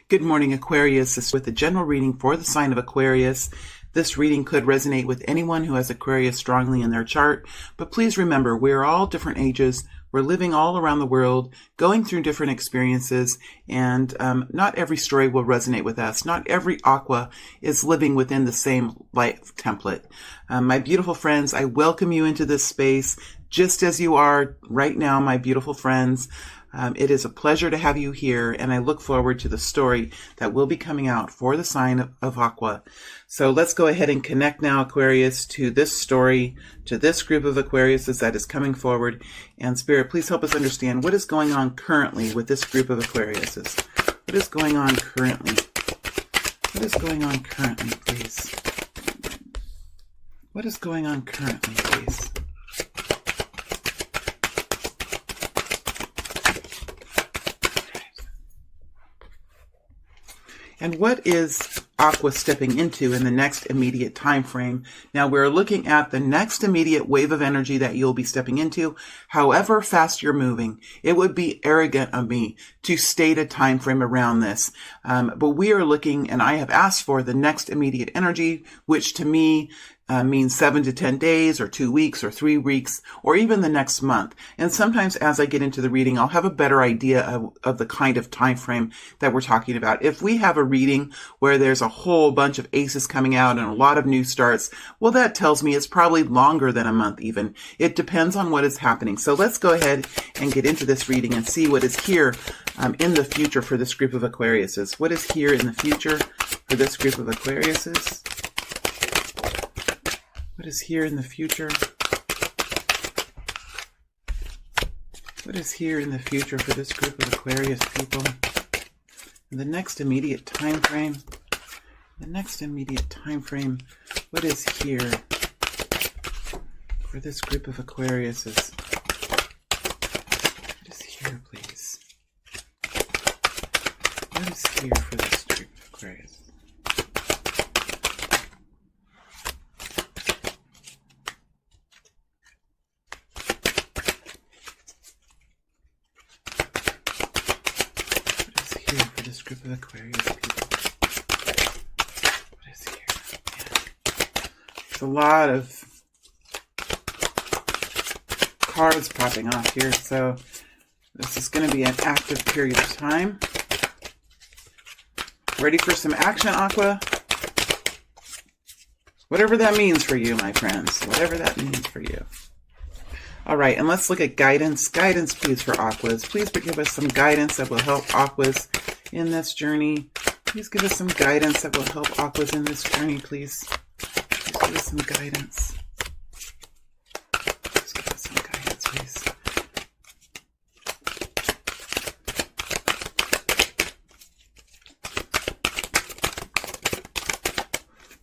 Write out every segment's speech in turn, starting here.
Good morning, Aquarius. This is with a general reading for the sign of Aquarius. This reading could resonate with anyone who has Aquarius strongly in their chart, but please remember, we're all different ages. We're living all around the world, going through different experiences, and not every story will resonate with us. Not every Aqua is living within the same life template. My beautiful friends, I welcome you into this space, just as you are right now, my beautiful friends. It is a pleasure to have you here, and I look forward to the story that will be coming out for the sign of Aqua. So let's go ahead and connect now, Aquarius, to this story, to this group of Aquariuses that is coming forward. And Spirit, please help us understand what is going on currently with this group of Aquariuses. What is going on currently? What is going on currently, please? What is going on currently, please? And what is Aqua stepping into in the next immediate time frame? Now we're looking at the next immediate wave of energy that you'll be stepping into. However fast you're moving, it would be arrogant of me to state a time frame around this. But we are looking, and I have asked for the next immediate energy, which to me means 7 to 10 days or 2 weeks or 3 weeks or even the next month. And sometimes as I get into the reading, I'll have a better idea of the kind of time frame that we're talking about. If we have a reading where there's a whole bunch of aces coming out and a lot of new starts, well, that tells me it's probably longer than a month even. It depends on what is happening. So let's go ahead and get into this reading and see what is here in the future for this group of Aquariuses. What is here in the future for this group of Aquariuses? What is here in the future? What is here in the future for this group of Aquarius people? In the next immediate time frame. The next immediate time frame. What is here for this group of Aquariuses? What is here, please? What is here for this group of Aquarius? This group of Aquarius people. What is here? Yeah. There's a lot of cards popping off here, so this is going to be an active period of time. Ready for some action, Aqua? Whatever that means for you, my friends. Whatever that means for you. All right, and let's look at guidance. Guidance, please, for Aquas. Please give us some guidance that will help Aquas in this journey. Please give us some guidance that will help Aquas in this journey, please. Please give us some guidance. Please give us some guidance, please.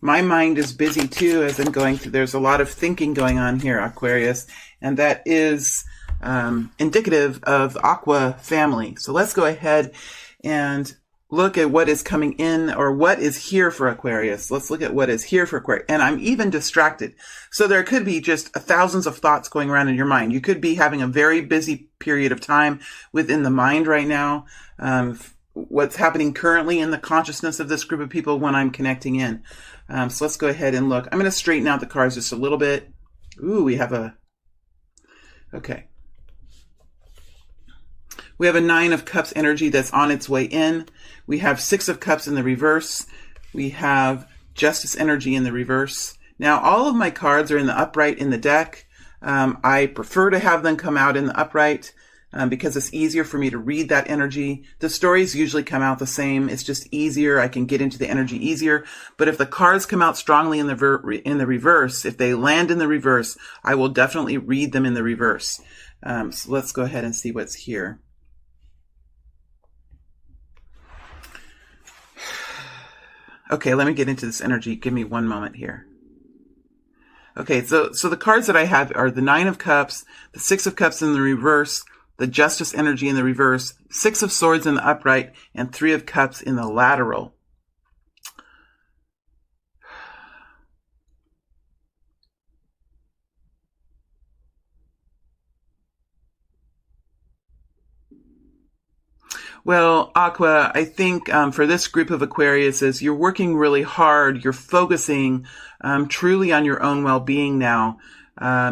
My mind is busy too as I'm going through. There's a lot of thinking going on here, Aquarius, and that is indicative of Aqua family. So let's go ahead and look at what is coming in, or what is here for Aquarius. Let's look at what is here for Aquarius. And I'm even distracted. So there could be just thousands of thoughts going around in your mind. You could be having a very busy period of time within the mind right now. What's happening currently in the consciousness of this group of people when I'm connecting in. So let's go ahead and look. I'm going to straighten out the cards just a little bit. Ooh, we have a... Okay. We have a 9 of Cups energy that's on its way in. We have 6 of Cups in the reverse. We have Justice energy in the reverse. Now, all of my cards are in the upright in the deck. I prefer to have them come out in the upright because it's easier for me to read that energy. The stories usually come out the same. It's just easier. I can get into the energy easier. But if the cards come out strongly in the reverse, if they land in the reverse, I will definitely read them in the reverse. So let's go ahead and see what's here. Okay, let me get into this energy. Give me one moment here. Okay, so the cards that I have are the 9 of Cups, the 6 of Cups in the reverse, the Justice energy in the reverse, 6 of Swords in the upright, and 3 of Cups in the lateral. Well, Aqua, I think for this group of Aquariuses, you're working really hard. You're focusing truly on your own well-being now.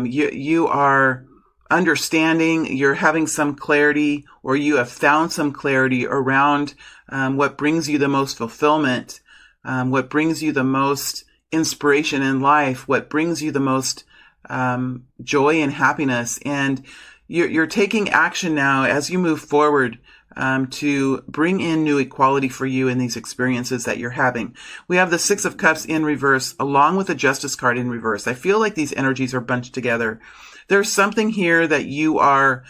You are understanding, you're having some clarity, or you have found some clarity around what brings you the most fulfillment, what brings you the most inspiration in life, what brings you the most joy and happiness. And you're taking action now as you move forward to bring in new equality for you in these experiences that you're having. We have the Six of Cups in reverse along with the Justice card in reverse. I feel like these energies are bunched together. There's something here that you are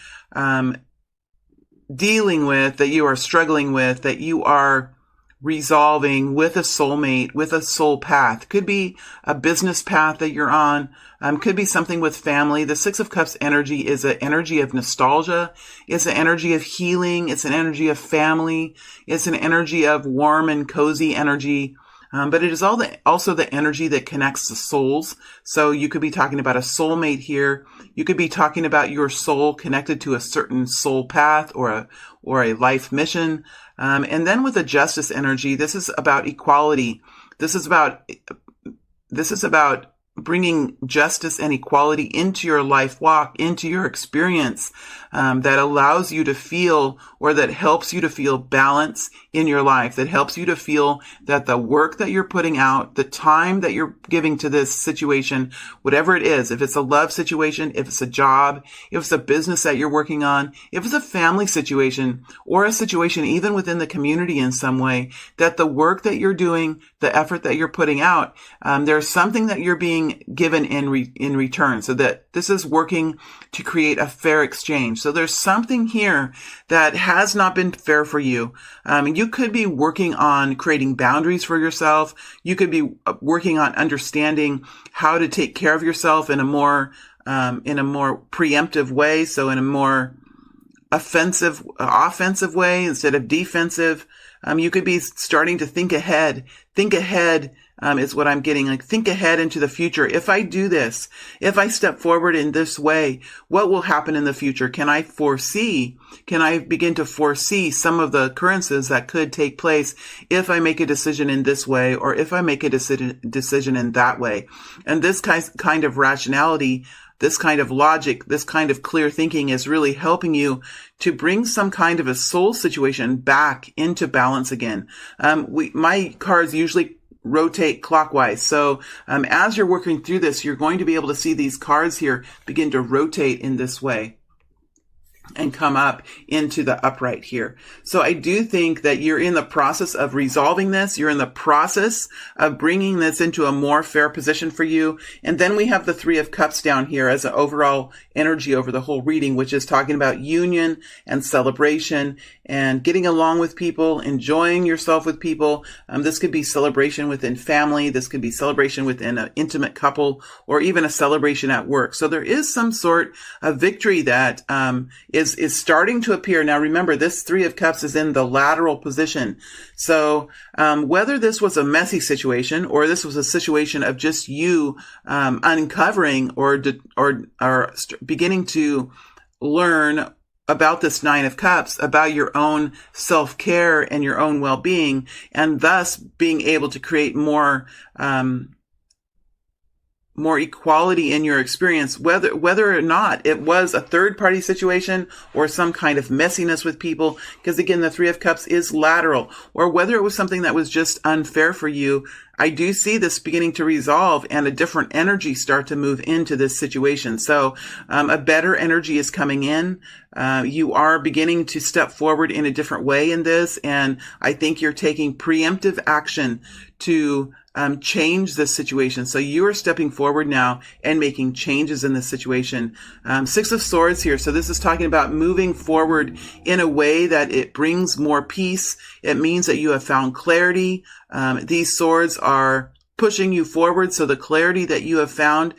dealing with, that you are struggling with, that you are resolving with a soulmate, with a soul path. Could be a business path that you're on. Could be something with family. The Six of Cups energy is an energy of nostalgia. It's an energy of healing. It's an energy of family. It's an energy of warm and cozy energy. But it is also the energy that connects the souls. So you could be talking about a soulmate here. You could be talking about your soul connected to a certain soul path or a life mission. And then with the Justice energy, this is about equality. This is about bringing justice and equality into your life walk, into your experience, that allows you to feel, or that helps you to feel balance in your life, that helps you to feel that the work that you're putting out, the time that you're giving to this situation, whatever it is, if it's a love situation, if it's a job, if it's a business that you're working on, if it's a family situation, or a situation even within the community in some way, that the work that you're doing, the effort that you're putting out, there's something that you're being given in return, so that this is working to create a fair exchange. So there's something here that has not been fair for you. You could be working on creating boundaries for yourself. You could be working on understanding how to take care of yourself in a more preemptive way. So in a more offensive way instead of defensive. You could be starting to think ahead. Think ahead is what I'm getting. Like, think ahead into the future. If I do this, if I step forward in this way, what will happen in the future? Can I begin to foresee some of the occurrences that could take place if I make a decision in this way, or if I make a decision in that way? And this kind of rationality, this kind of logic, this kind of clear thinking is really helping you to bring some kind of a soul situation back into balance again. My cards usually rotate clockwise. So as you're working through this, you're going to be able to see these cards here begin to rotate in this way and come up into the upright here. So I do think that you're in the process of resolving this. You're in the process of bringing this into a more fair position for you. And then we have the Three of Cups down here as an overall energy over the whole reading, which is talking about union and celebration and getting along with people, enjoying yourself with people. This could be celebration within family. This could be celebration within an intimate couple, or even a celebration at work. So there is some sort of victory that is starting to appear. Now remember, this Three of Cups is in the lateral position. So whether this was a messy situation, or this was a situation of just you uncovering or beginning to learn about this Nine of Cups, about your own self-care and your own well-being, and thus being able to create more equality in your experience, whether or not it was a third-party situation or some kind of messiness with people, because again, the Three of Cups is lateral, or whether it was something that was just unfair for you. I do see this beginning to resolve and a different energy start to move into this situation. So a better energy is coming in. You are beginning to step forward in a different way in this, and I think you're taking preemptive action to change this situation. So you are stepping forward now and making changes in this situation. Six of Swords here. So this is talking about moving forward in a way that it brings more peace. It means that you have found clarity. These swords are pushing you forward. So the clarity that you have found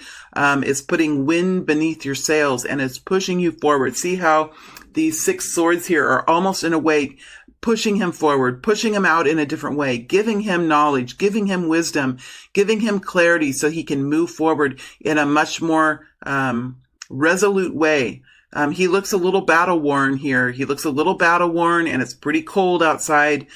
is putting wind beneath your sails, and it's pushing you forward. See how these six swords here are almost in a way pushing him forward, pushing him out in a different way, giving him knowledge, giving him wisdom, giving him clarity so he can move forward in a much more resolute way. He looks a little battle worn here. He looks a little battle worn, and it's pretty cold outside.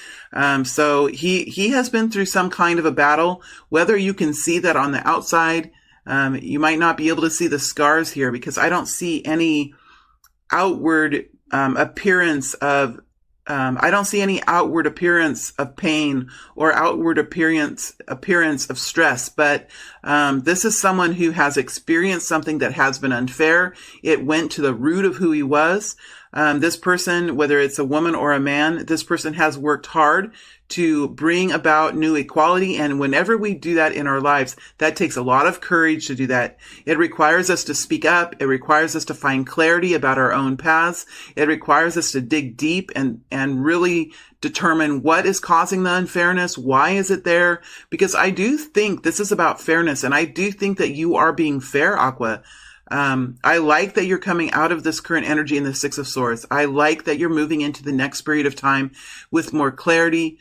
So he has been through some kind of a battle. Whether you can see that on the outside, you might not be able to see the scars here because I don't see any outward appearance of I don't see any outward appearance of pain or outward appearance of stress, but this is someone who has experienced something that has been unfair. It went to the root of who he was. This person, whether it's a woman or a man, this person has worked hard to bring about new equality. And whenever we do that in our lives, that takes a lot of courage to do that. It requires us to speak up. It requires us to find clarity about our own paths. It requires us to dig deep and really determine what is causing the unfairness. Why is it there? Because I do think this is about fairness. And I do think that you are being fair, Aqua. I like that you're coming out of this current energy in the Six of Swords. I like that you're moving into the next period of time with more clarity.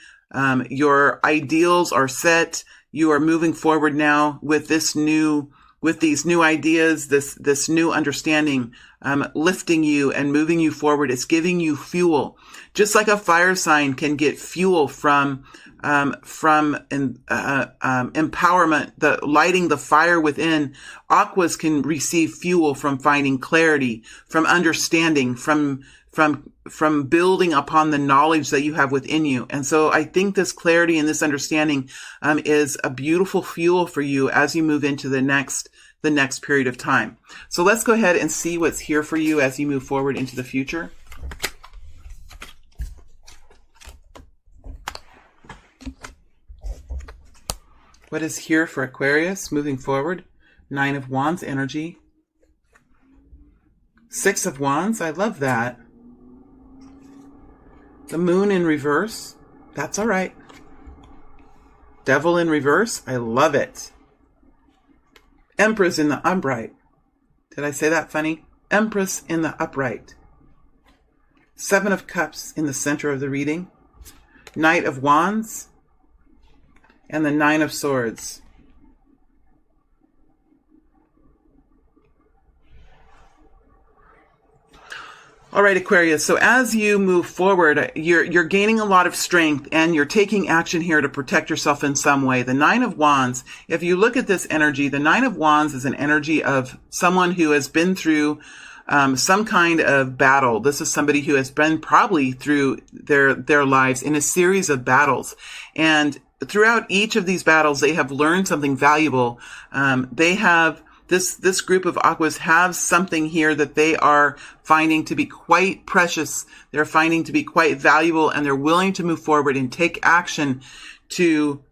Your ideals are set. You are moving forward now with these new ideas, this new understanding, lifting you and moving you forward. It's giving you fuel. Just like a fire sign can get fuel from empowerment, the lighting the fire within, Aquas can receive fuel from finding clarity, from understanding, from building upon the knowledge that you have within you. And so I think this clarity and this understanding is a beautiful fuel for you as you move into the next period of time. So let's go ahead and see what's here for you as you move forward into the future. What is here for Aquarius moving forward? 9 of Wands energy. 6 of Wands, I love that. The Moon in reverse, that's all right. Devil in reverse, I love it. Empress in the upright. Did I say that funny? Empress in the upright. 7 of Cups in the center of the reading. Knight of Wands. And the 9 of Swords. All right, Aquarius. So as you move forward, you're gaining a lot of strength and you're taking action here to protect yourself in some way. The 9 of Wands, if you look at this energy, the 9 of Wands is an energy of someone who has been through some kind of battle. This is somebody who has been probably through their lives in a series of battles. And throughout each of these battles, they have learned something valuable. They have this group of Aquas have something here that they are finding to be quite precious. They're finding to be quite valuable, and they're willing to move forward and take action to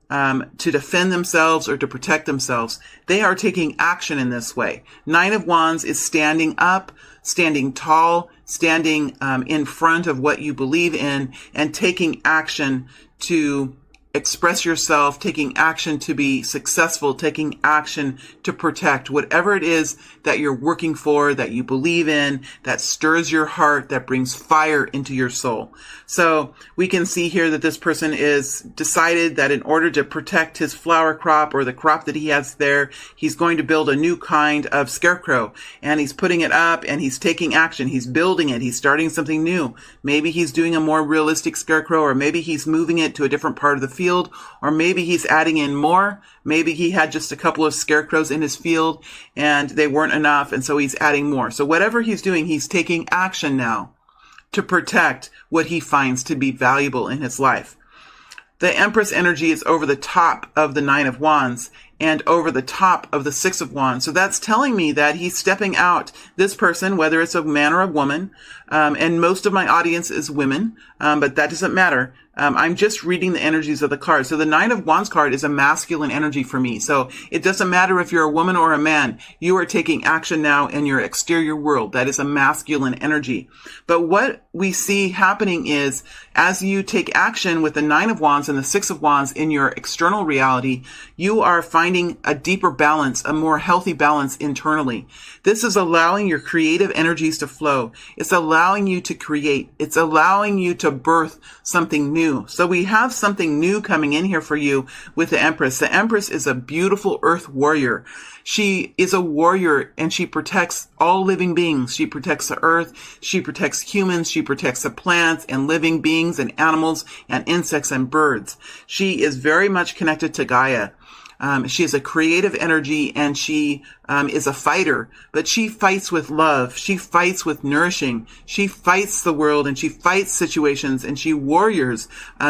defend themselves or to protect themselves. They are taking action in this way. 9 of Wands is standing up, standing tall, standing in front of what you believe in, and taking action to express yourself, taking action to be successful, taking action to protect whatever it is that you're working for, that you believe in, that stirs your heart, that brings fire into your soul. So we can see here that this person is decided that in order to protect his flower crop or the crop that he has there, he's going to build a new kind of scarecrow, and he's putting it up and he's taking action. He's building it. He's starting something new. Maybe he's doing a more realistic scarecrow, or maybe he's moving it to a different part of the field, or maybe he's adding in more. Maybe he had just a couple of scarecrows in his field and they weren't enough, and so he's adding more. So whatever he's doing, he's taking action now to protect what he finds to be valuable in his life. The Empress energy is over the top of the 9 of Wands and over the top of the 6 of Wands. So that's telling me that he's stepping out. This person, whether it's a man or a woman, and most of my audience is women, but that doesn't matter. I'm just reading the energies of the card. So the 9 of Wands card is a masculine energy for me. So it doesn't matter if you're a woman or a man. You are taking action now in your exterior world. That is a masculine energy. But what we see happening is, as you take action with the 9 of Wands and the 6 of Wands in your external reality, you are finding finding a deeper balance, a more healthy balance internally. This is allowing your creative energies to flow. It's allowing you to create. It's allowing you to birth something new. So we have something new coming in here for you with the Empress. The Empress is a beautiful earth warrior. She is a warrior and she protects all living beings. She protects the earth. She protects humans. She protects the plants and living beings and animals and insects and birds. She is very much connected to Gaia. She is a creative energy and she is a fighter, but she fights with love. She fights with nourishing. She fights the world and she fights situations and she warriors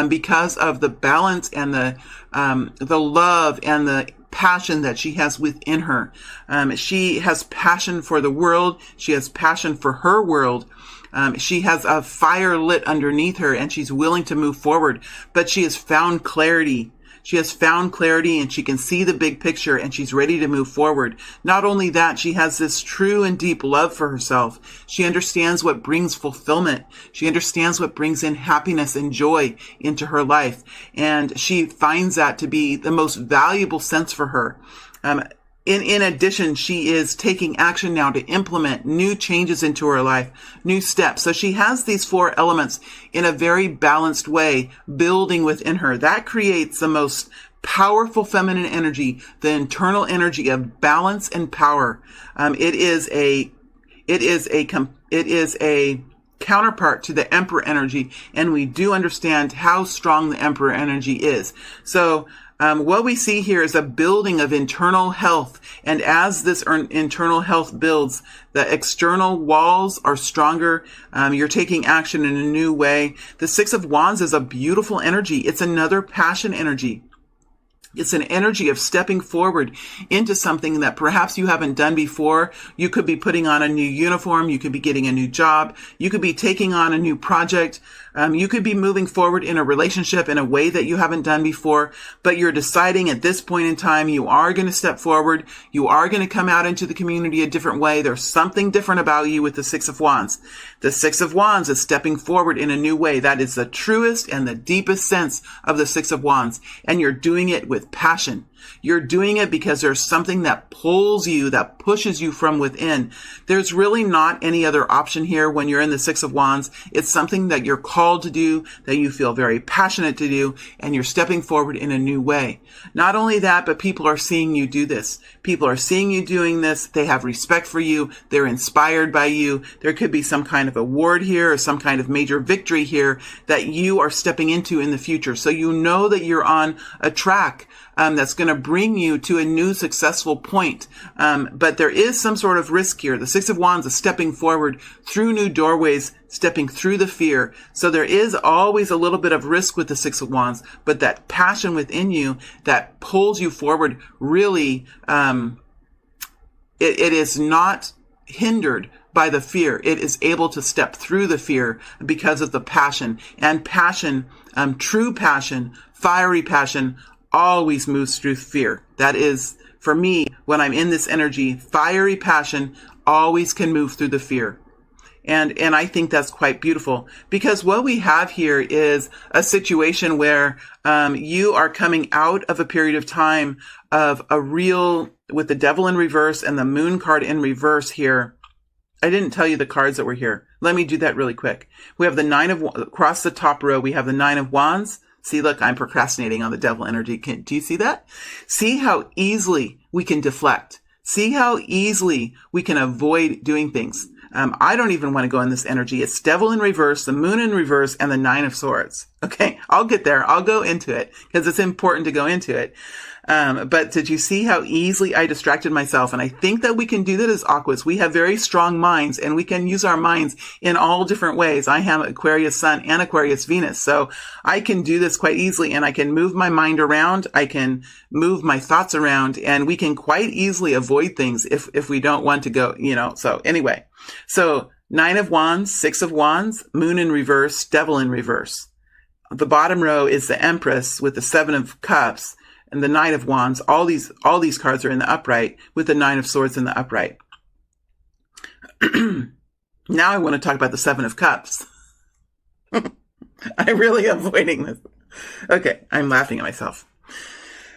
because of the balance and the love and the passion that she has within her. She has passion for the world. She has passion for her world. She has a fire lit underneath her and she's willing to move forward, but she has found clarity. She has found clarity and she can see the big picture and she's ready to move forward. Not only that, she has this true and deep love for herself. She understands what brings fulfillment. She understands what brings in happiness and joy into her life. And she finds that to be the most valuable sense for her. In addition, she is taking action now to implement new changes into her life, new steps. So she has these four elements in a very balanced way building within her. That creates the most powerful feminine energy, the internal energy of balance and power. It is a counterpart to the Emperor energy, and we do understand how strong the Emperor energy is. So what we see here is a building of internal health. And as this internal health builds, the external walls are stronger. You're taking action in a new way. The Six of Wands is a beautiful energy. It's another passion energy. It's an energy of stepping forward into something that perhaps you haven't done before. You could be putting on a new uniform. You could be getting a new job. You could be taking on a new project. You could be moving forward in a relationship in a way that you haven't done before, but you're deciding at this point in time, you are going to step forward. You are going to come out into the community a different way. There's something different about you with the Six of Wands. The Six of Wands is stepping forward in a new way. That is the truest and the deepest sense of the Six of Wands. And you're doing it with passion. You're doing it because there's something that pulls you, that pushes you from within. There's really not any other option here when you're in the Six of Wands. It's something that you're called to do, that you feel very passionate to do, and you're stepping forward in a new way. Not only that, but people are seeing you do this. People are seeing you doing this. They have respect for you. They're inspired by you. There could be some kind of award here or some kind of major victory here that you are stepping into in the future. So you know that you're on a track that's going to bring you to a new successful point. But there is some sort of risk here. The Six of Wands is stepping forward through new doorways, stepping through the fear. So there is always a little bit of risk with the Six of Wands, but that passion within you that pulls you forward really, it is not hindered by the fear. It is able to step through the fear because of the passion. And passion, true passion, fiery passion, always moves through fear. That is, for me, when I'm in this energy, fiery passion always can move through the fear. And I think that's quite beautiful, because what we have here is a situation where you are coming out of a period of time of a real, with the Devil in reverse and the Moon card in reverse here. I didn't tell you the cards that were here. Let me do that really quick. We have the across the top row, we have the Nine of Wands. See, look, I'm procrastinating on the Devil energy. Do you see that? See how easily we can deflect. See how easily we can avoid doing things. I don't even want to go in this energy. It's Devil in reverse, the Moon in reverse, and the Nine of Swords. Okay, I'll get there. I'll go into it because it's important to go into it. But did you see how easily I distracted myself? And I think that we can do that as Aquas. We have very strong minds and we can use our minds in all different ways. I have Aquarius Sun and Aquarius Venus. So I can do this quite easily and I can move my mind around. I can move my thoughts around and we can quite easily avoid things if we don't want to go, so anyway. So Nine of Wands, Six of Wands, Moon in reverse, Devil in reverse. The bottom row is the Empress with the Seven of Cups and the Knight of Wands. All these cards are in the upright with the Nine of Swords in the upright. Now I want to talk about the Seven of Cups. I really am avoiding this. Okay, I'm laughing at myself.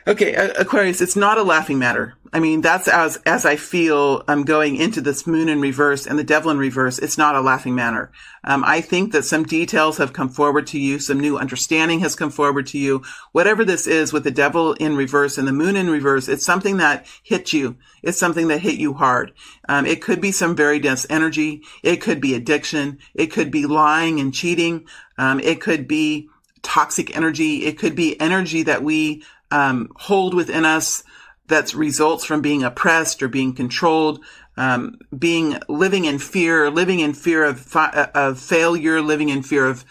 Okay, Aquarius, it's not a laughing matter. I mean, that's as I feel I'm going into this moon in reverse and the devil in reverse. It's not a laughing matter. I think that some details have come forward to you. Some new understanding has come forward to you. Whatever this is with the devil in reverse and the moon in reverse, it's something that hit you. It's something that hit you hard. It could be some very dense energy. It could be addiction. It could be lying and cheating. It could be toxic energy. It could be energy that we hold within us that results from being oppressed or being controlled, living in fear of failure, living in fear of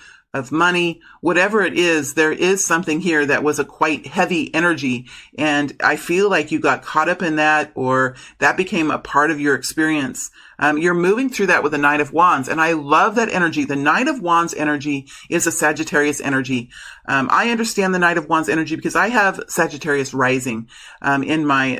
money, whatever it is. There is something here that was a quite heavy energy. And I feel like you got caught up in that, or that became a part of your experience. You're moving through that with the Knight of Wands. And I love that energy. The Knight of Wands energy is a Sagittarius energy. I understand the Knight of Wands energy because I have Sagittarius rising, in my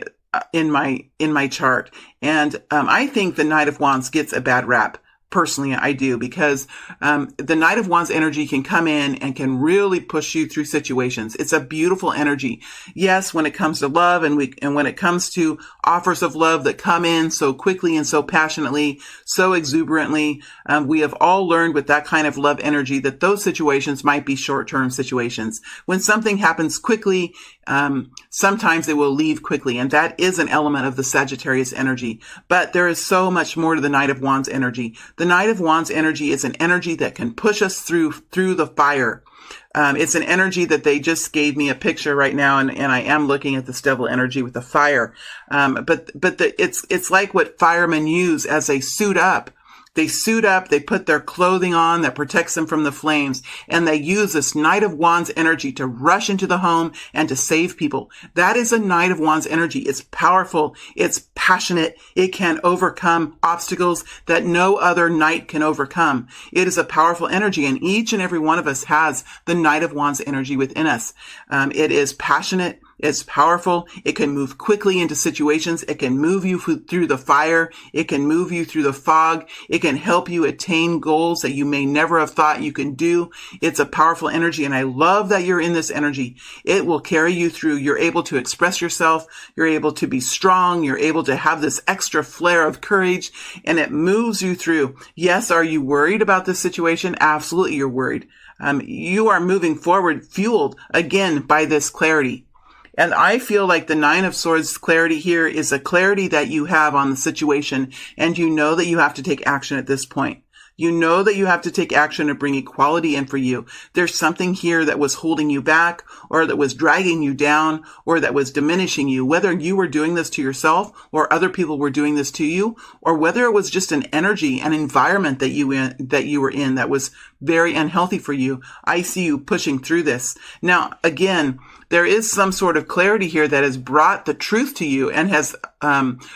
chart. And, I think the Knight of Wands gets a bad rap. Personally, I do, because the Knight of Wands energy can come in and can really push you through situations. It's a beautiful energy. Yes, when it comes to love and when it comes to offers of love that come in so quickly and so passionately, so exuberantly, we have all learned with that kind of love energy that those situations might be short-term situations. When something happens quickly, sometimes it will leave quickly, and that is an element of the Sagittarius energy. But there is so much more to the Knight of Wands energy. The Knight of Wands energy is an energy that can push us through the fire. It's an energy that they just gave me a picture right now, and I am looking at this devil energy with the fire. It's like what firemen use as they suit up. They suit up, they put their clothing on that protects them from the flames, and they use this Knight of Wands energy to rush into the home and to save people. That is a Knight of Wands energy. It's powerful. It's passionate. It can overcome obstacles that no other knight can overcome. It is a powerful energy, and each and every one of us has the Knight of Wands energy within us. It is passionate. It's powerful. It can move quickly into situations. It can move you through the fire. It can move you through the fog. It can help you attain goals that you may never have thought you can do. It's a powerful energy, and I love that you're in this energy. It will carry you through. You're able to express yourself. You're able to be strong. You're able to have this extra flare of courage, and it moves you through. Yes, are you worried about this situation? Absolutely, you're worried. You are moving forward, fueled again by this clarity. And I feel like the Nine of Swords clarity here is a clarity that you have on the situation, and you know that you have to take action at this point. You know that you have to take action to bring equality in for you. There's something here that was holding you back, or that was dragging you down, or that was diminishing you, whether you were doing this to yourself or other people were doing this to you, or whether it was just an energy, an environment that you were in that was very unhealthy for you. I see you pushing through this. Now, again, there is some sort of clarity here that has brought the truth to you and has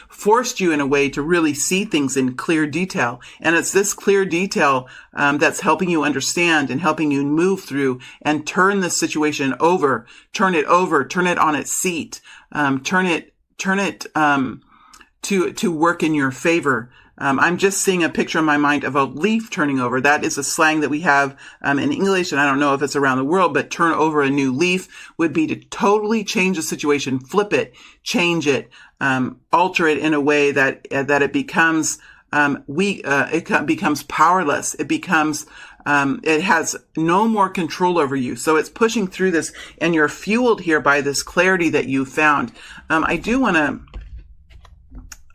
forced you in a way to really see things in clear detail. And it's this clear detail that's helping you understand and helping you move through and turn the situation over, turn it on its seat, turn it to work in your favor. I'm just seeing a picture in my mind of a leaf turning over. That is a slang that we have in English, and I don't know if it's around the world, but turn over a new leaf would be to totally change the situation, flip it, change it, alter it in a way that it becomes it becomes powerless. It becomes it has no more control over you. So it's pushing through this, and you're fueled here by this clarity that you found.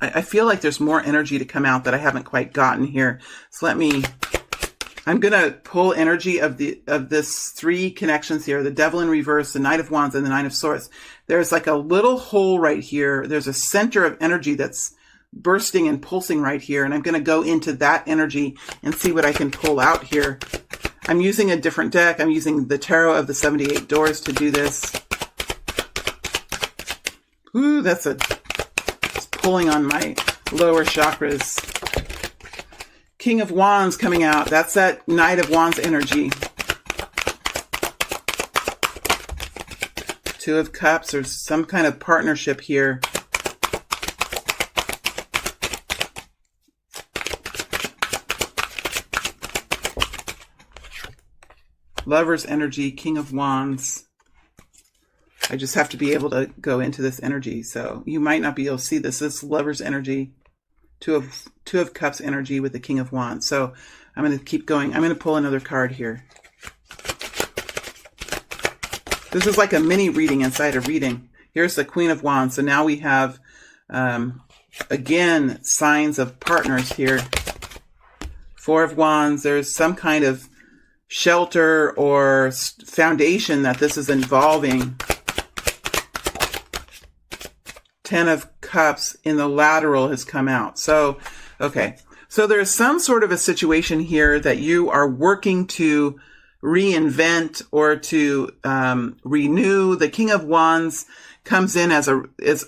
I feel like there's more energy to come out that I haven't quite gotten here. So I'm going to pull energy of this three connections here, the Devil in reverse, the Knight of Wands, and the Nine of Swords. There's like a little hole right here. There's a center of energy that's bursting and pulsing right here. And I'm going to go into that energy and see what I can pull out here. I'm using a different deck. I'm using the Tarot of the 78 Doors to do this. Ooh, that's pulling on my lower chakras. King of Wands coming out. That's that Knight of Wands energy. Two of Cups. There's some kind of partnership here. Lover's energy. King of Wands. I just have to be able to go into this energy. So you might not be able to see this. This Lover's energy, Two of Cups energy with the King of Wands. So I'm going to keep going. I'm going to pull another card here. This is like a mini reading inside a reading. Here's the Queen of Wands. So now we have, again, signs of partners here. Four of Wands. There's some kind of shelter or foundation that this is involving. Ten of Cups in the lateral has come out. So, okay. So there's some sort of a situation here that you are working to reinvent or to renew. The King of Wands comes in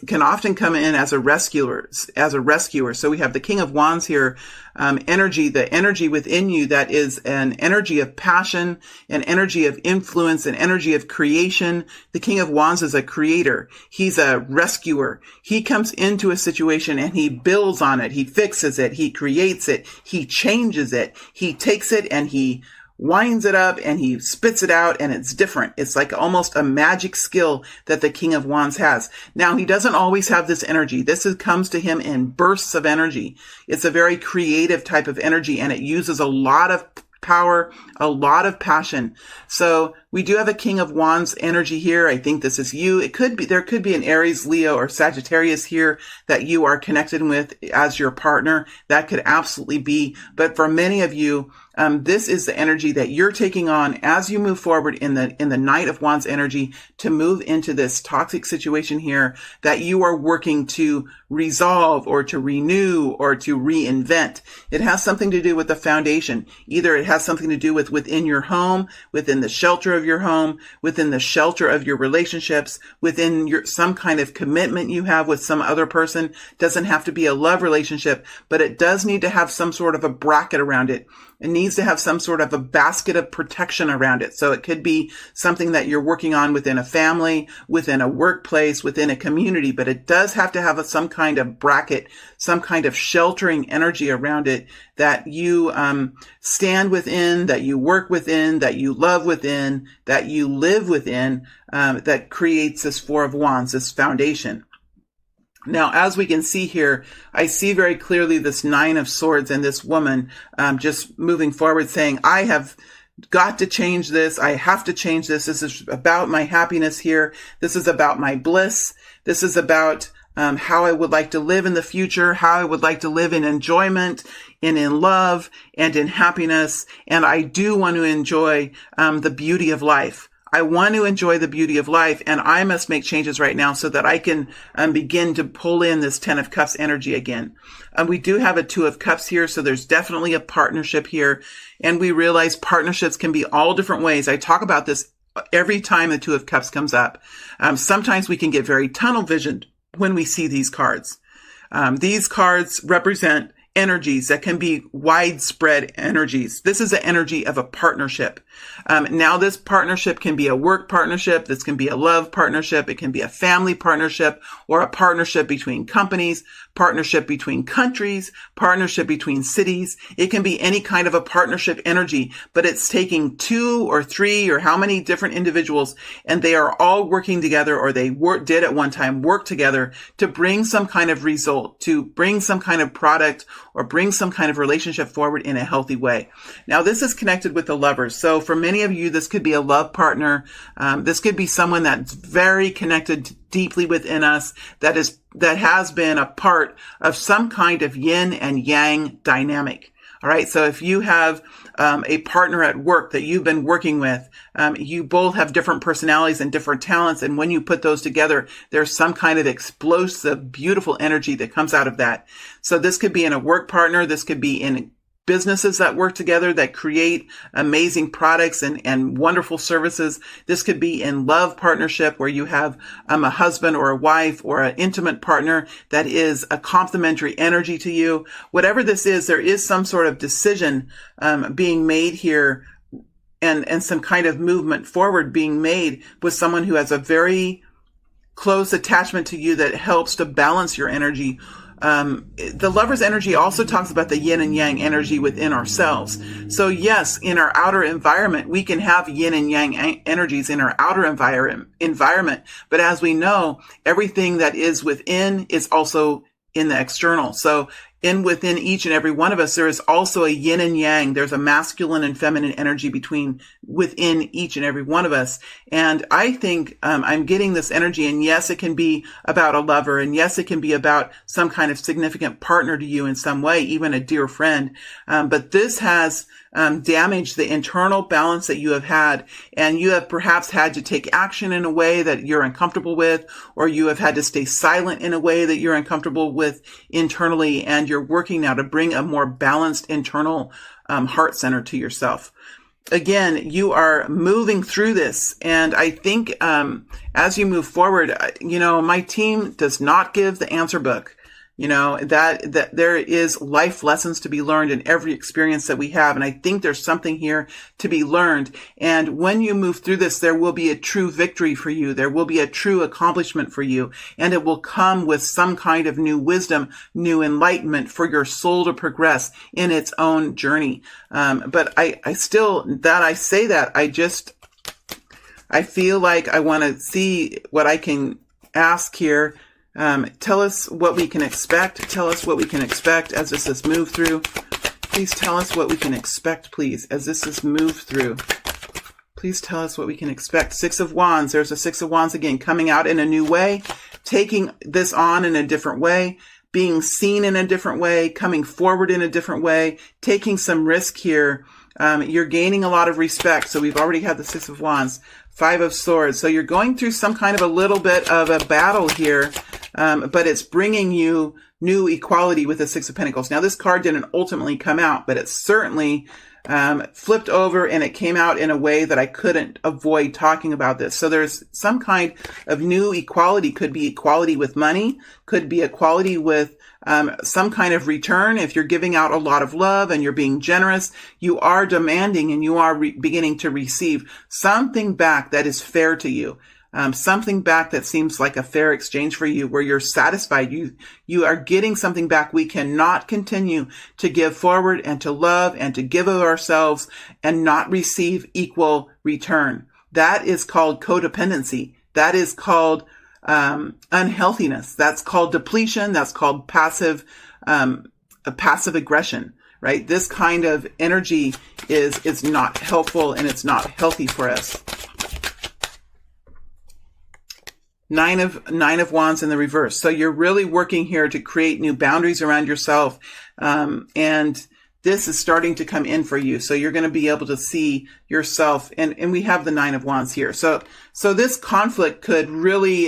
can often come in as a rescuer. So we have the King of Wands here, energy, the energy within you that is an energy of passion, an energy of influence, an energy of creation. The King of Wands is a creator. He's a rescuer. He comes into a situation and he builds on it. He fixes it. He creates it. He changes it. He takes it and he winds it up and he spits it out, and it's different. It's like almost a magic skill that the King of Wands has. Now, he doesn't always have this energy. Comes to him in bursts of energy. It's a very creative type of energy, and it uses a lot of power, a lot of passion. So we do have a King of Wands energy here. I think this is you. There could be an Aries, Leo, or Sagittarius here that you are connected with as your partner. That could absolutely be. But for many of you, this is the energy that you're taking on as you move forward in the Knight of Wands energy to move into this toxic situation here that you are working to resolve or to renew or to reinvent. It has something to do with the foundation. Either it has something to do with within your home, within the shelter of your home, within the shelter of your relationships, within some kind of commitment you have with some other person. Doesn't have to be a love relationship, but it does need to have some sort of a bracket around it. It needs to have some sort of a basket of protection around it. So it could be something that you're working on within a family, within a workplace, within a community, but it does have to have some kind of bracket, some kind of sheltering energy around it that you stand within, that you work within, that you love within, that you live within, that creates this Four of Wands, this foundation. Now, as we can see here, I see very clearly this Nine of Swords and this woman just moving forward saying, I have got to change this. I have to change this. This is about my happiness here. This is about my bliss. This is about how I would like to live in the future, how I would like to live in enjoyment and in love and in happiness. And I do want to enjoy the beauty of life. I want to enjoy the beauty of life, and I must make changes right now so that I can begin to pull in this Ten of Cups energy again. We do have a Two of Cups here, so there's definitely a partnership here, and we realize partnerships can be all different ways. I talk about this every time the Two of Cups comes up. Sometimes we can get very tunnel visioned when we see these cards. These cards represent energies that can be widespread energies. This is the energy of a partnership. Now this partnership can be a work partnership. This can be a love partnership. It can be a family partnership or a partnership between companies, partnership between countries, partnership between cities. It can be any kind of a partnership energy, but it's taking two or three or how many different individuals, and they are all working together, or they did at one time work together to bring some kind of result, to bring some kind of product or bring some kind of relationship forward in a healthy way. Now, this is connected with the Lovers. So for many of you, this could be a love partner. This could be someone that's very connected deeply within us, that has been a part of some kind of yin and yang dynamic. All right. So if you have a partner at work that you've been working with, you both have different personalities and different talents. And when you put those together, there's some kind of explosive, beautiful energy that comes out of that. So this could be in a work partner. This could be in businesses that work together that create amazing products and wonderful services. This could be in love partnership where you have a husband or a wife or an intimate partner that is a complementary energy to you. Whatever this is, there is some sort of decision being made here and some kind of movement forward being made with someone who has a very close attachment to you that helps to balance your energy the lover's energy also talks about the yin and yang energy within ourselves. So yes, in our outer environment, we can have yin and yang energies in our outer environment. But as we know, everything that is within is also in the external. So within each and every one of us, there is also a yin and yang. There's a masculine and feminine energy within each and every one of us. And I think I'm getting this energy. And yes, it can be about a lover. And yes, it can be about some kind of significant partner to you in some way, even a dear friend. But this has damaged the internal balance that you have had. And you have perhaps had to take action in a way that you're uncomfortable with, or you have had to stay silent in a way that you're uncomfortable with internally. And you're working now to bring a more balanced internal heart center to yourself. Again, you are moving through this. And I think as you move forward, my team does not give the answer book. That there is life lessons to be learned in every experience that we have. And I think there's something here to be learned. And when you move through this, there will be a true victory for you. There will be a true accomplishment for you. And it will come with some kind of new wisdom, new enlightenment for your soul to progress in its own journey. But I feel like I want to see what I can ask here. Tell us what we can expect. Tell us what we can expect as this is moved through. Please tell us what we can expect, please, as this is moved through. Please tell us what we can expect. Six of Wands. There's a Six of Wands again, coming out in a new way, taking this on in a different way, being seen in a different way, coming forward in a different way, taking some risk here. You're gaining a lot of respect. So we've already had the Six of Wands. Five of Swords. So you're going through some kind of a little bit of a battle here, but it's bringing you new equality with the Six of Pentacles. Now, this card didn't ultimately come out, but it certainly flipped over, and it came out in a way that I couldn't avoid talking about this. So there's some kind of new equality. Could be equality with money, could be equality with some kind of return. If you're giving out a lot of love and you're being generous, you are demanding and you are beginning to receive something back that is fair to you. Something back that seems like a fair exchange for you, where you're satisfied. You are getting something back. We cannot continue to give forward and to love and to give of ourselves and not receive equal return. That is called codependency. That is called unhealthiness. That's called depletion. That's called passive aggression, right? This kind of energy is not helpful, and it's not healthy for us. Nine of Wands in the reverse. So you're really working here to create new boundaries around yourself. And this is starting to come in for you. So you're going to be able to see yourself. And we have the Nine of Wands here. So this conflict could really,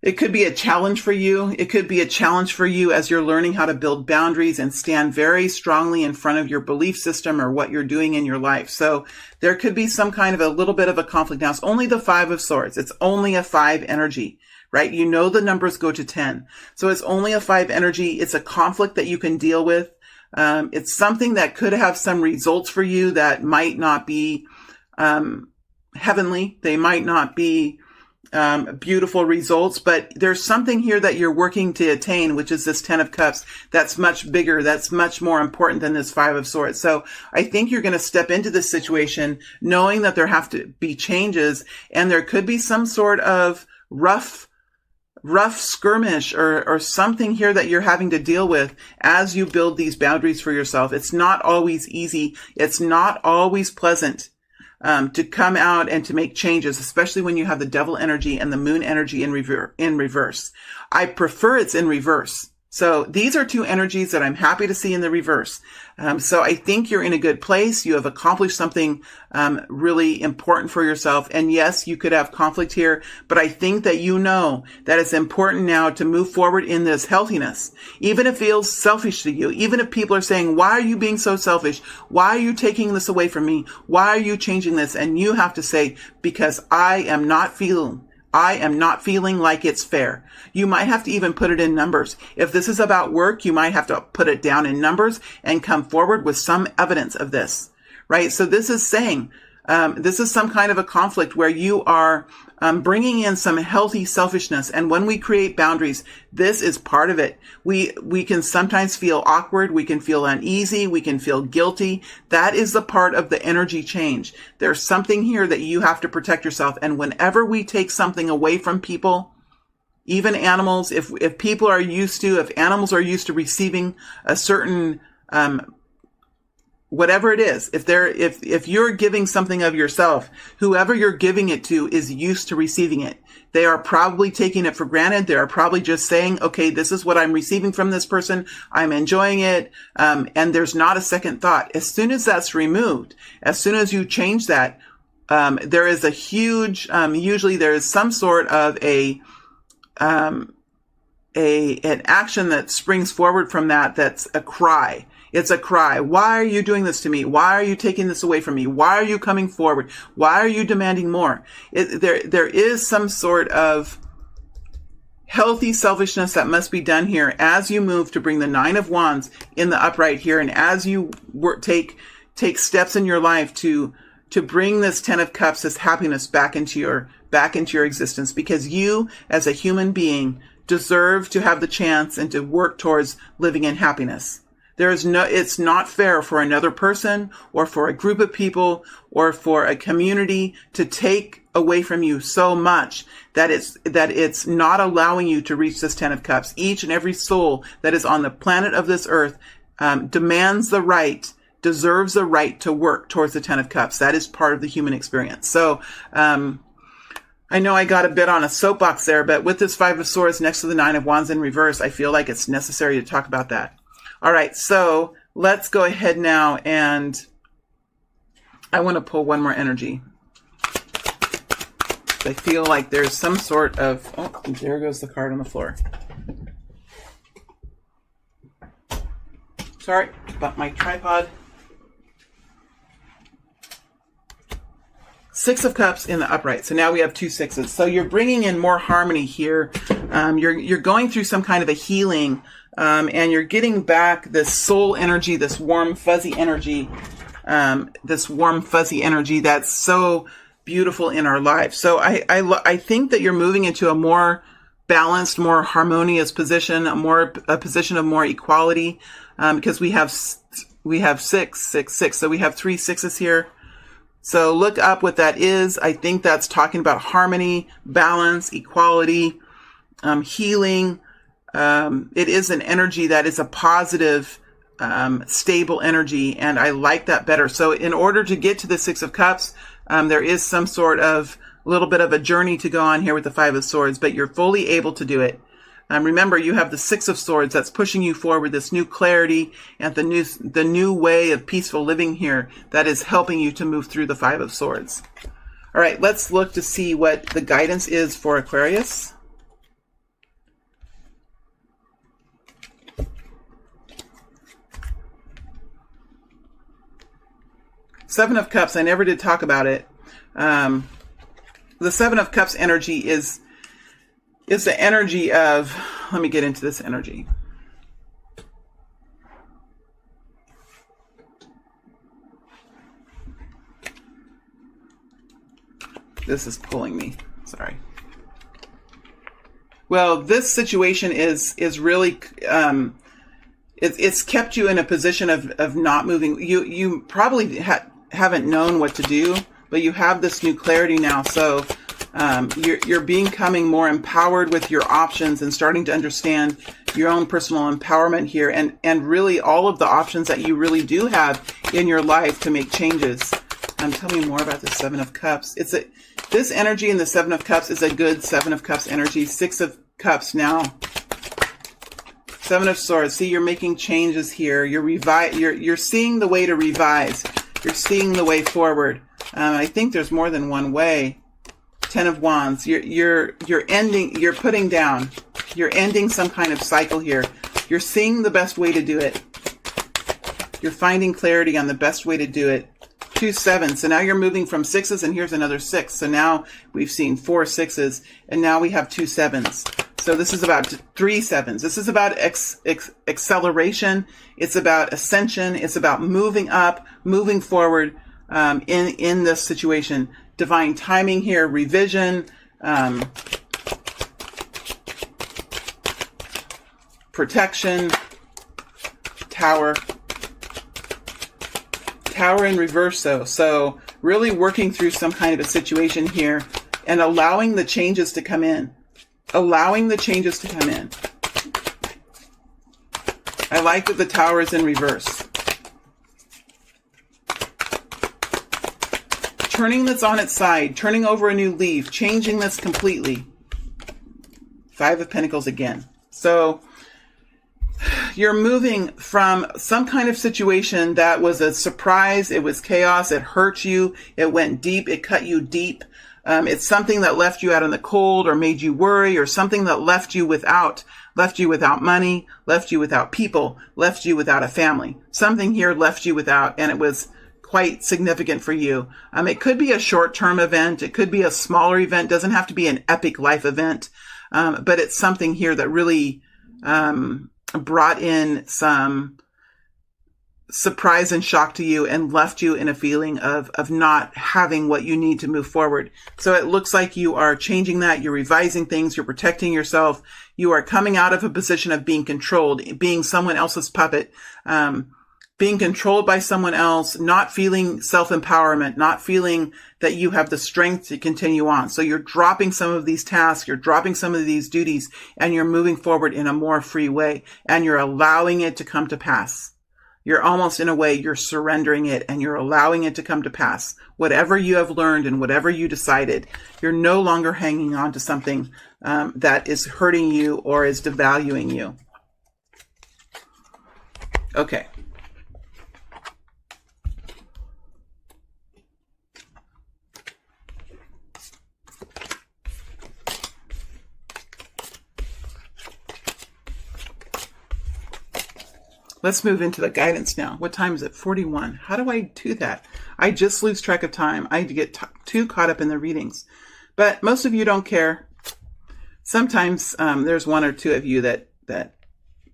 it could be a challenge for you. It could be a challenge for you as you're learning how to build boundaries and stand very strongly in front of your belief system or what you're doing in your life. So there could be some kind of a little bit of a conflict. Now, it's only the Five of Swords. It's only a 5 energy, right? You know the numbers go to 10. So it's only a 5 energy. It's a conflict that you can deal with. It's something that could have some results for you that might not be heavenly. They might not be beautiful results, but there's something here that you're working to attain, which is this 10 of Cups. That's much bigger. That's much more important than this 5 of Swords. So I think you're going to step into this situation knowing that there have to be changes, and there could be some sort of rough skirmish or something here that you're having to deal with as you build these boundaries for yourself. It's not always easy. It's not always pleasant to come out and to make changes, especially when you have the Devil energy and the Moon energy in reverse. I prefer it's in reverse. So these are two energies that I'm happy to see in the reverse. So I think you're in a good place. You have accomplished something really important for yourself. And yes, you could have conflict here, but I think that you know that it's important now to move forward in this healthiness. Even if it feels selfish to you, even if people are saying, why are you being so selfish? Why are you taking this away from me? Why are you changing this? And you have to say, because I am not feeling like it's fair. You might have to even put it in numbers. If this is about work, you might have to put it down in numbers and come forward with some evidence of this, right? So this is saying, This is some kind of a conflict where you are bringing in some healthy selfishness. And when we create boundaries, this is part of it. We can sometimes feel awkward. We can feel uneasy. We can feel guilty. That is the part of the energy change. There's something here that you have to protect yourself. And whenever we take something away from people, even animals, if animals are used to receiving a certain, whatever it is, if you're giving something of yourself, whoever you're giving it to is used to receiving it. They are probably taking it for granted. They are probably just saying, okay, this is what I'm receiving from this person. I'm enjoying it. And there's not a second thought. As soon as that's removed, as soon as you change that, there is a huge, usually there is some sort of an action that springs forward from that. That's a cry. It's a cry. Why are you doing this to me? Why are you taking this away from me? Why are you coming forward? Why are you demanding more? There is some sort of healthy selfishness that must be done here as you move to bring the Nine of Wands in the upright here, and as you take steps in your life to bring this Ten of Cups, this happiness back into your existence, because you as a human being deserve to have the chance and to work towards living in happiness. It's not fair for another person or for a group of people or for a community to take away from you so much that it's not allowing you to reach this Ten of Cups. Each and every soul that is on the planet of this earth deserves the right to work towards the Ten of Cups. That is part of the human experience. So, I know I got a bit on a soapbox there, but with this Five of Swords next to the Nine of Wands in reverse, I feel like it's necessary to talk about that. All right, so let's go ahead now, and I want to pull one more energy. I feel like there's some sort of, oh, there goes the card on the floor. Sorry about my tripod. Six of Cups in the upright. So now we have two sixes. So you're bringing in more harmony here. You're going through some kind of a healing, and you're getting back this soul energy, this warm, fuzzy energy, that's so beautiful in our lives. So I think that you're moving into a more balanced, more harmonious position, a position of more equality, because we have six. So we have 3 6s here. So look up what that is. I think that's talking about harmony, balance, equality, healing. It is an energy that is a positive, stable energy, and I like that better. So in order to get to the Six of Cups, there is some sort of little bit of a journey to go on here with the Five of Swords, but you're fully able to do it. Remember, you have the Six of Swords that's pushing you forward, this new clarity and the new way of peaceful living here that is helping you to move through the Five of Swords. All right, let's look to see what the guidance is for Aquarius. Seven of Cups, I never did talk about it. The Seven of Cups energy is the energy of, let me get into this energy. This is pulling me, sorry. Well, this situation is really, it's kept you in a position of not moving. You probably haven't known what to do, but you have this new clarity now. So you're becoming more empowered with your options and starting to understand your own personal empowerment here, and really all of the options that you really do have in your life to make changes. Tell me more about the Seven of Cups. This energy in the Seven of Cups is a good Seven of Cups energy. Six of Cups now. Seven of Swords. See, you're making changes here. You're seeing the way to revise. You're seeing the way forward. I think there's more than one way. Ten of Wands. You're ending. You're putting down. You're ending some kind of cycle here. You're seeing the best way to do it. You're finding clarity on the best way to do it. 2 7s. So now you're moving from 6s, and here's another 6. So now we've seen 4 6s, and now we have 2 7s. So this is about 3 7s. This is about acceleration. It's about ascension. It's about moving up, moving forward, in this situation. Divine timing here, revision, protection, Tower. Tower in reverse, though. So really working through some kind of a situation here and allowing the changes to come in. Allowing the changes to come in. I like that the Tower is in reverse. Turning this on its side, turning over a new leaf, changing this completely. Five of Pentacles again. So you're moving from some kind of situation that was a surprise. It was chaos. It hurt you. It went deep. It cut you deep. It's something that left you out in the cold or made you worry, or something that left you without money, left you without people, left you without a family. Something here left you without, and it was quite significant for you. It could be a short-term event. It could be a smaller event. It doesn't have to be an epic life event. But it's something here that really brought in some surprise and shock to you and left you in a feeling of not having what you need to move forward. So it looks like you are changing that. You're revising things. You're protecting yourself. You are coming out of a position of being controlled, being someone else's puppet, being controlled by someone else, not feeling self-empowerment, not feeling that you have the strength to continue on. So you're dropping some of these tasks, you're dropping some of these duties, and you're moving forward in a more free way, and you're allowing it to come to pass. You're almost, in a way, you're surrendering it and you're allowing it to come to pass. Whatever you have learned and whatever you decided, you're no longer hanging on to something that is hurting you or is devaluing you. Okay. Let's move into the guidance now. What time is it? 41. How do I do that? I just lose track of time. I get too caught up in the readings. But most of you don't care. Sometimes there's one or two of you that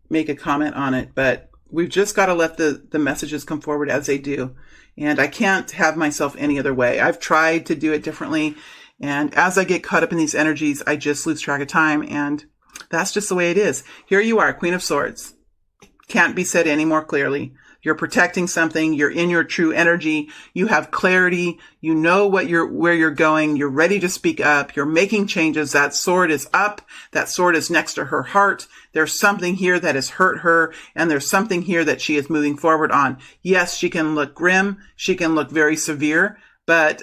make a comment on it, but we've just got to let the messages come forward as they do. And I can't have myself any other way. I've tried to do it differently. And as I get caught up in these energies, I just lose track of time. And that's just the way it is. Here you are, Queen of Swords. Can't be said any more clearly. You're protecting something. You're in your true energy. You have clarity. You know where you're going. You're ready to speak up. You're making changes. That sword is up. That sword is next to her heart. There's something here that has hurt her, and there's something here that she is moving forward on. Yes, she can look grim. She can look very severe, but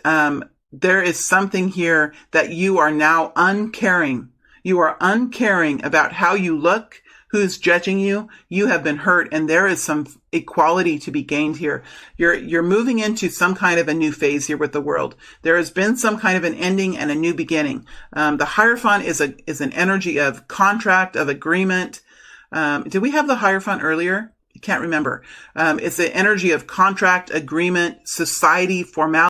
there is something here that you are now uncaring. You are uncaring about how you look, who's judging you. You have been hurt, and there is some equality to be gained here. You're moving into some kind of a new phase here with the world. There has been some kind of an ending and a new beginning. The Hierophant is an energy of contract, of agreement. Did we have the Hierophant earlier? I can't remember. It's the energy of contract, agreement, society, formality.